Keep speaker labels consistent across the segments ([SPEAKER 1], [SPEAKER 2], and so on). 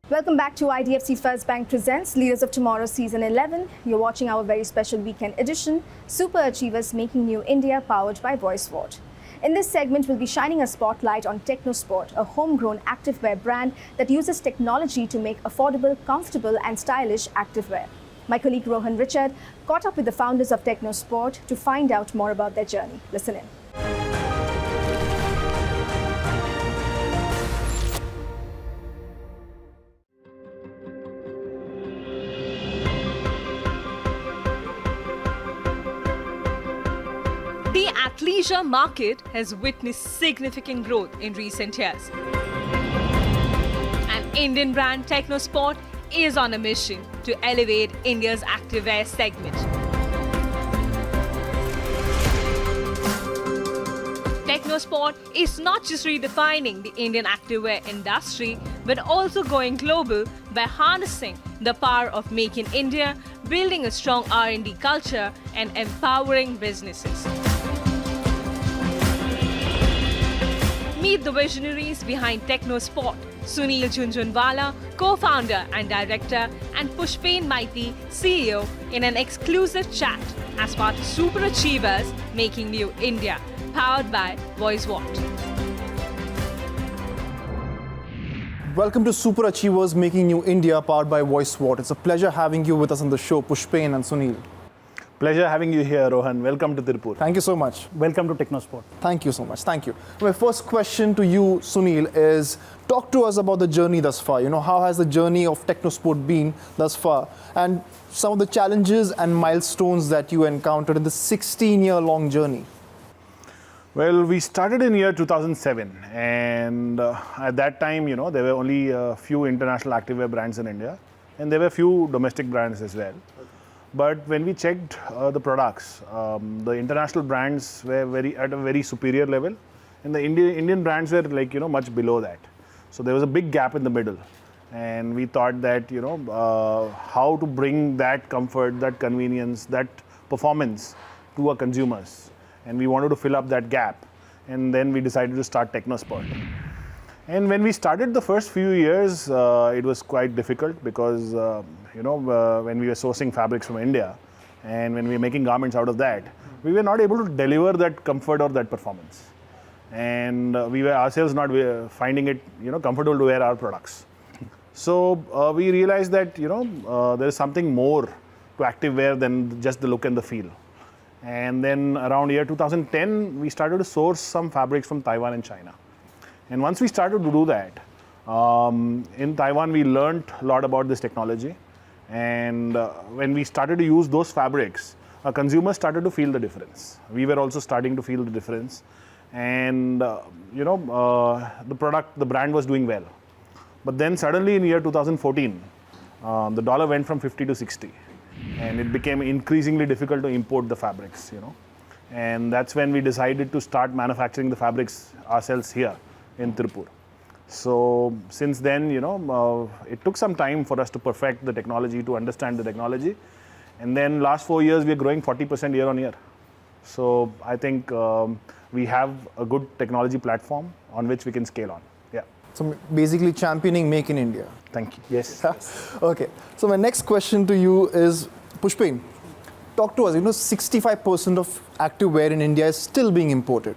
[SPEAKER 1] Welcome back to IDFC First Bank Presents Leaders of Tomorrow Season 11. You're watching our very special weekend edition, Super Achievers Making New India, powered by VoiceWard. In this segment, we'll be shining a spotlight on Technosport, a homegrown activewear brand that uses technology to make affordable, comfortable and stylish activewear. My colleague Rohan Richard caught up with the founders of Technosport to find out more about their journey. Listen in.
[SPEAKER 2] The athleisure market has witnessed significant growth in recent years. And Indian brand Technosport is on a mission to elevate India's activewear segment. Technosport is not just redefining the Indian activewear industry, but also going global by harnessing the power of Make in India, building a strong R&D culture and empowering businesses. Meet the visionaries behind Technosport, Sunil JhunJhunWala, co-founder and director, and Puspen Maity, CEO, in an exclusive chat as part of Super Achievers Making New India, powered by VoiceWard.
[SPEAKER 3] Welcome to Super Achievers Making New India, powered by VoiceWard. It's a pleasure having you with us on the show, Puspen and Sunil.
[SPEAKER 4] Pleasure having you here, Rohan. Welcome to Tirupur.
[SPEAKER 3] Thank you so much.
[SPEAKER 5] Welcome to Technosport.
[SPEAKER 3] Thank you so much. Thank you. My first question to you, Sunil, is talk to us about the journey thus far. How has the journey of Technosport been thus far? And some of the challenges and milestones that you encountered in the 16-year-long journey.
[SPEAKER 4] Well, we started in year 2007, and at that time, there were only a few international activewear brands in India, and there were a few domestic brands as well. But when we checked the products, the international brands were at a very superior level, and the Indian brands were much below that. So there was a big gap in the middle, and we thought that how to bring that comfort, that convenience, that performance to our consumers, and we wanted to fill up that gap, and then we decided to start Technosport. And when we started the first few years, it was quite difficult because, when we were sourcing fabrics from India and when we were making garments out of that, we were not able to deliver that comfort or that performance. And we were ourselves not finding it, comfortable to wear our products. So we realized that, there is something more to activewear than just the look and the feel. And then around year 2010, we started to source some fabrics from Taiwan and China. And once we started to do that, in Taiwan, we learned a lot about this technology. And when we started to use those fabrics, our consumers started to feel the difference. We were also starting to feel the difference. And, the brand was doing well. But then suddenly in year 2014, the dollar went from 50 to 60. And it became increasingly difficult to import the fabrics, And that's when we decided to start manufacturing the fabrics ourselves here in Tirupur. So since then, it took some time for us to perfect the technology, to understand the technology. And then last 4 years, we are growing 40% year on year. So I think we have a good technology platform on which we can scale on. Yeah.
[SPEAKER 3] So basically championing Make in India.
[SPEAKER 4] Thank you. Yes.
[SPEAKER 3] Okay. So my next question to you is, Pushpen, talk to us. 65% of activewear in India is still being imported.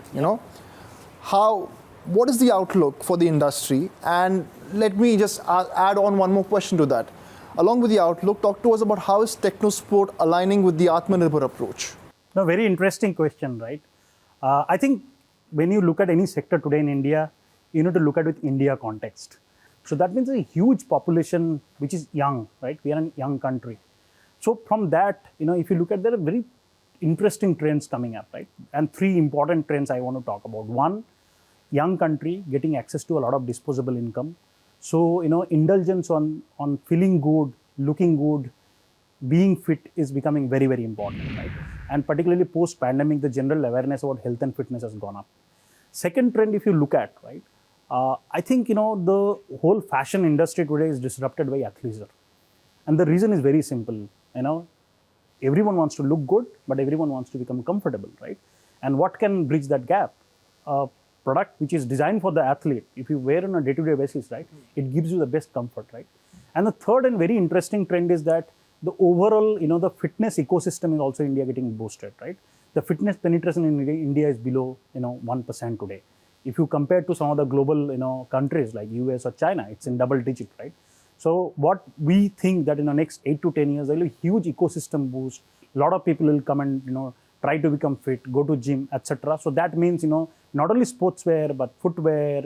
[SPEAKER 3] What is the outlook for the industry? And let me just add on one more question to that. Along with the outlook, talk to us about how is Technosport aligning with the Atmanirbhar approach?
[SPEAKER 5] No, very interesting question, right? I think when you look at any sector today in India, you need to look at it with India context. So that means a huge population which is young, right? We are a young country. So from that, if you look at, there are very interesting trends coming up, right? And 3 important trends I want to talk about. One, young country getting access to a lot of disposable income. So, indulgence on feeling good, looking good, being fit is becoming very, very important, right? And particularly post-pandemic, the general awareness about health and fitness has gone up. Second trend, if you look at, right, I think, the whole fashion industry today is disrupted by athleisure. And the reason is very simple, everyone wants to look good, but everyone wants to become comfortable, right? And what can bridge that gap? Product which is designed for the athlete, if you wear on a day-to-day basis, right, it gives you the best comfort, right? And the third and very interesting trend is that the overall, the fitness ecosystem is also India getting boosted, right? The fitness penetration in India is below, 1% today. If you compare to some of the global, countries like US or China, it's in double digit, right? So what we think that in the next 8 to 10 years, there will be a huge ecosystem boost. A lot of people will come and, try to become fit, go to gym, etc. So that means, not only sportswear, but footwear,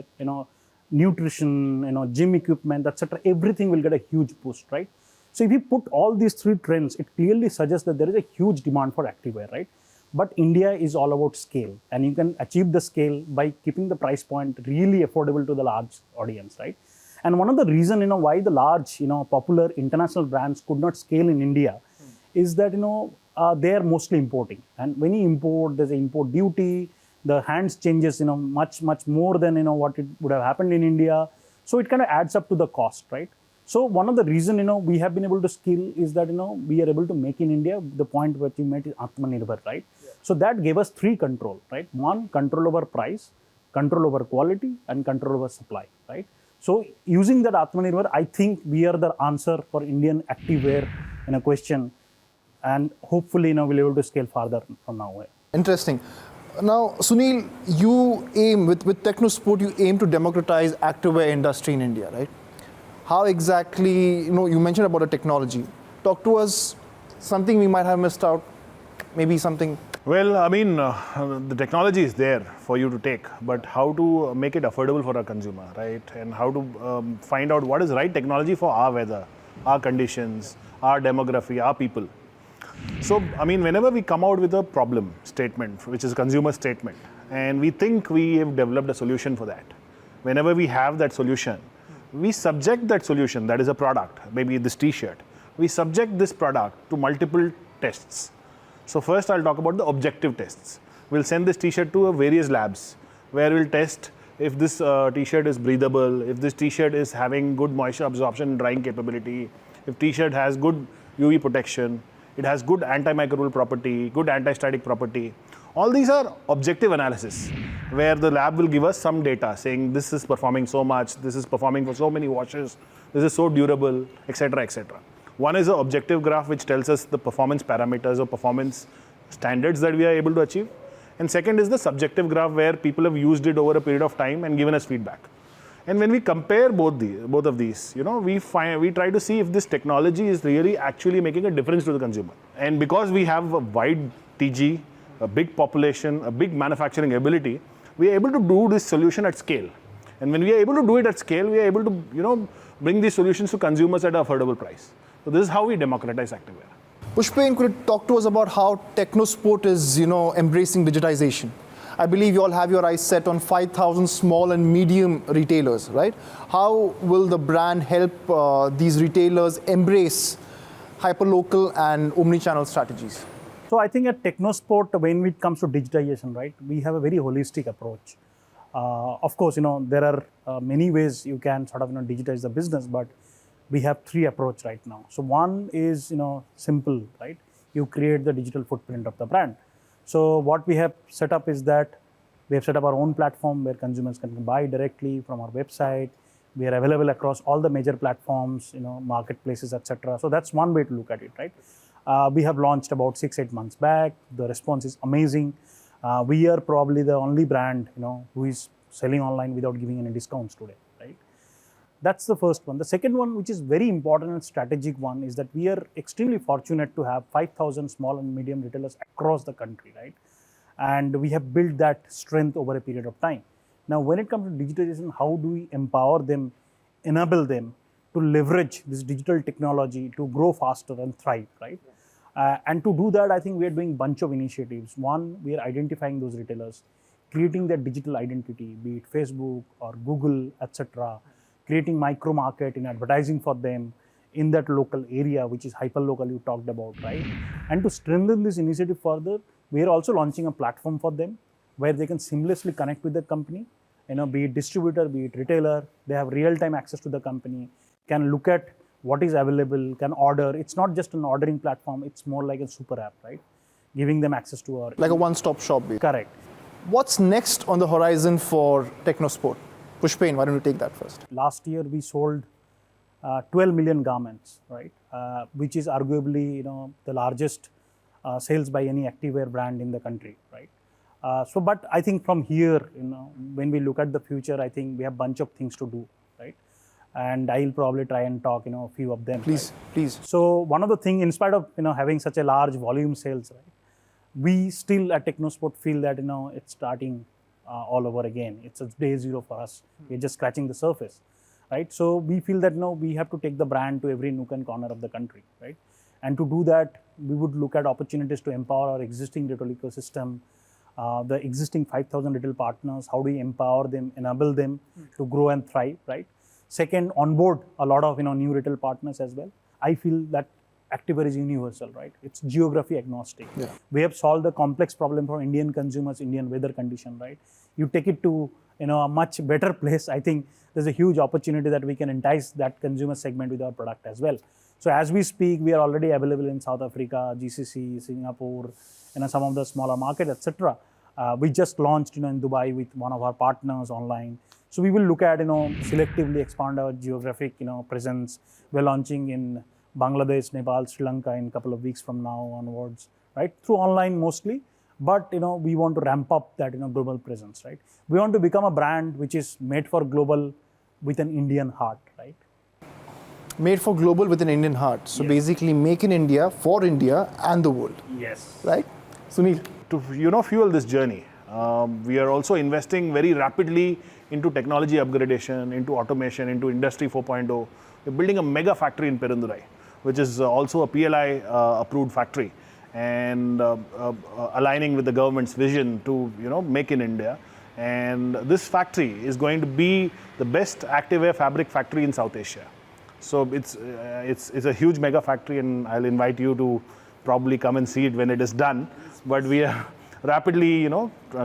[SPEAKER 5] nutrition, gym equipment, etc. Everything will get a huge boost, right? So if you put all these three trends, it clearly suggests that there is a huge demand for activewear, right? But India is all about scale, and you can achieve the scale by keeping the price point really affordable to the large audience, right? And one of the reasons, why the large, popular international brands could not scale in India is that, they are mostly importing. And when you import, there's an import duty, the hands changes, much more than, what it would have happened in India. So it kind of adds up to the cost, right? So one of the reasons, we have been able to scale is that, we are able to make in India, the point where you made is Atmanirbhar, right? Yeah. So that gave us three control, right? One, control over price, control over quality, and control over supply, right? So using that Atmanirbhar, I think we are the answer for Indian activewear in a question, and hopefully, we'll be able to scale farther from now on.
[SPEAKER 3] Interesting. Now, Sunil, you aim, with Technosport, you aim to democratize activewear industry in India, right? How exactly, you mentioned about the technology. Talk to us, something we might have missed out, maybe something.
[SPEAKER 4] Well, I mean, the technology is there for you to take, but how to make it affordable for a consumer, right? And how to find out what is right technology for our weather, our conditions, our demography, our people. So, I mean, whenever we come out with a problem statement, which is a consumer statement, and we think we have developed a solution for that, whenever we have that solution, we subject that solution, that is a product, maybe this t-shirt, we subject this product to multiple tests. So first I'll talk about the objective tests. We'll send this t-shirt to various labs where we'll test if this t-shirt is breathable, if this t-shirt is having good moisture absorption and drying capability, if t-shirt has good UV protection, it has good antimicrobial property, good anti-static property. All these are objective analysis where the lab will give us some data saying this is performing so much, this is performing for so many washes, this is so durable, etc., etc. One is an objective graph which tells us the performance parameters or performance standards that we are able to achieve. And second is the subjective graph where people have used it over a period of time and given us feedback. And when we compare both of these, we try to see if this technology is really actually making a difference to the consumer. And because we have a wide TG, a big population, a big manufacturing ability, we are able to do this solution at scale. And when we are able to do it at scale, we are able to, bring these solutions to consumers at an affordable price. So this is how we democratize activewear.
[SPEAKER 3] Pushpen, could you talk to us about how Technosport is, embracing digitization? I believe you all have your eyes set on 5,000 small and medium retailers, right? How will the brand help these retailers embrace hyperlocal and omni-channel strategies?
[SPEAKER 5] So I think at Technosport, when it comes to digitization, right, we have a very holistic approach. Of course, there are many ways you can sort of digitize the business, but we have three approaches right now. So one is simple, right? You create the digital footprint of the brand. So what we have set up is that we have set up our own platform where consumers can buy directly from our website. We are available across all the major platforms, marketplaces, etc. So that's one way to look at it, right? We have launched about 6-8 months back. The response is amazing. We are probably the only brand, who is selling online without giving any discounts today, right? That's the first one. The second one, which is very important and strategic one, is that we are extremely fortunate to have 5,000 small and medium retailers across the country, right? And we have built that strength over a period of time. Now, when it comes to digitization, how do we empower them, enable them to leverage this digital technology to grow faster and thrive, right? And to do that, I think we are doing a bunch of initiatives. One, we are identifying those retailers, creating their digital identity, be it Facebook or Google, etc., creating micro market in advertising for them in that local area, which is hyperlocal you talked about, right? And to strengthen this initiative further, we are also launching a platform for them where they can seamlessly connect with the company, be it distributor, be it retailer. They have real-time access to the company, can look at what is available, can order. It's not just an ordering platform, it's more like a super app, right? Giving them access to our...
[SPEAKER 3] Like a one-stop shop. Basically.
[SPEAKER 5] Correct.
[SPEAKER 3] What's next on the horizon for Technosport? Pushpen, why don't you take that first?
[SPEAKER 5] Last year, we sold 12 million garments, right? Which is arguably the largest sales by any activewear brand in the country, right? But I think from here, when we look at the future, I think we have a bunch of things to do, right? And I'll probably try and talk, a few of them.
[SPEAKER 3] Please,
[SPEAKER 5] right?
[SPEAKER 3] please.
[SPEAKER 5] So one of the things, in spite of having such a large volume sales, right, we still at Technosport feel that it's starting all over again. It's a day zero for us. We're just scratching the surface, right? So we feel that we have to take the brand to every nook and corner of the country, right? And to do that, we would look at opportunities to empower our existing retail ecosystem, the existing 5,000 retail partners. How do we empower them, enable them to grow and thrive, right? Second, onboard a lot of new retail partners as well. I feel that activewear is universal, right? It's geography agnostic.
[SPEAKER 3] Yeah.
[SPEAKER 5] We have solved the complex problem for Indian consumers, Indian weather condition, right? You take it to a much better place. I think there's a huge opportunity that we can entice that consumer segment with our product as well. So as we speak, we are already available in South Africa, GCC, Singapore, some of the smaller markets, etc. We just launched in Dubai with one of our partners online. So we will look at selectively expand our geographic presence. We're launching in Bangladesh, Nepal, Sri Lanka in a couple of weeks from now onwards, right? Through online mostly, but we want to ramp up that global presence, right? We want to become a brand which is made for global with an Indian heart, right?
[SPEAKER 3] Made for global with an Indian heart. So
[SPEAKER 5] Yes.
[SPEAKER 3] basically, make in India for India and the world,
[SPEAKER 5] Yes.
[SPEAKER 3] right? Sunil.
[SPEAKER 4] To fuel this journey, we are also investing very rapidly into technology upgradation, into automation, into Industry 4.0. We're building a mega factory in Perundurai, which is also a PLI approved factory, and aligning with the government's vision to make in India. And this factory is going to be the best activewear fabric factory in South Asia. So it's a huge mega factory, and I'll invite you to probably come and see it when it is done. But we are rapidly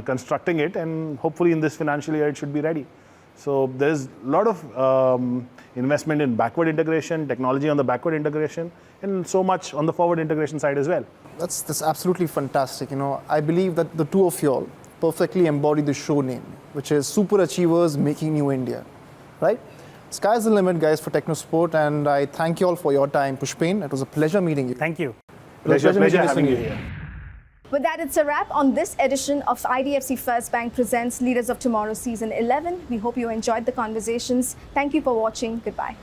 [SPEAKER 4] constructing it, and hopefully in this financial year it should be ready. So there's a lot of investment in backward integration, technology on the backward integration, and so much on the forward integration side as well.
[SPEAKER 3] That's absolutely fantastic. I believe that the two of you all perfectly embody the show name, which is Super Achievers Making New India, right? Sky's the limit, guys, for Technosport, and I thank you all for your time. Pushpen, it was a pleasure meeting you.
[SPEAKER 5] Thank you.
[SPEAKER 4] Pleasure
[SPEAKER 3] meeting
[SPEAKER 4] having you
[SPEAKER 3] Sunil.
[SPEAKER 4] here.
[SPEAKER 1] With that, it's a wrap on this edition of IDFC First Bank Presents Leaders of Tomorrow Season 11. We hope you enjoyed the conversations. Thank you for watching. Goodbye.